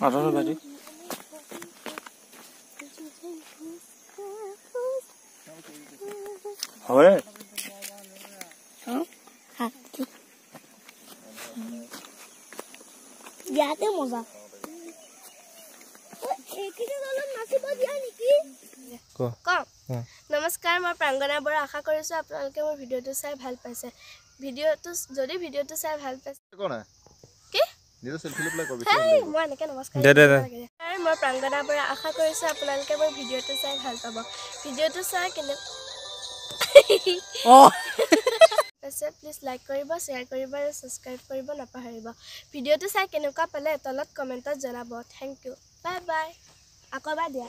আটাটো বাজি হয় বিয়াতে মজা নমস্কাৰ মই প্ৰাংগনা বৰা আশা কৰিছো আপোনালোকে মোৰ ভিডিঅটো চাই ভাল পাইছে যদি ভিডিঅটো চাই ভাল পাইছে কি নিজ সেলফি লৈ কৰ মই এনেকৈ নমস্কাৰ মই প্ৰাংগনা বৰা আশা কৰিছো আপোনালোকে মোৰ ভিডিঅটো চাই ভাল পাব ভিডিঅটো চাই কেনে প্লিজ লাইক কৰিব শ্বেয়াৰ কৰিব আৰু সাবস্ক্ৰাইব কৰিব নাপাহৰিব ভিডিঅটো চাই কেনেকুৱা পালে তলত কমেন্টত জনাব থ্যাংক ইউ বাই বাই আকৌ এবাৰ দিয়া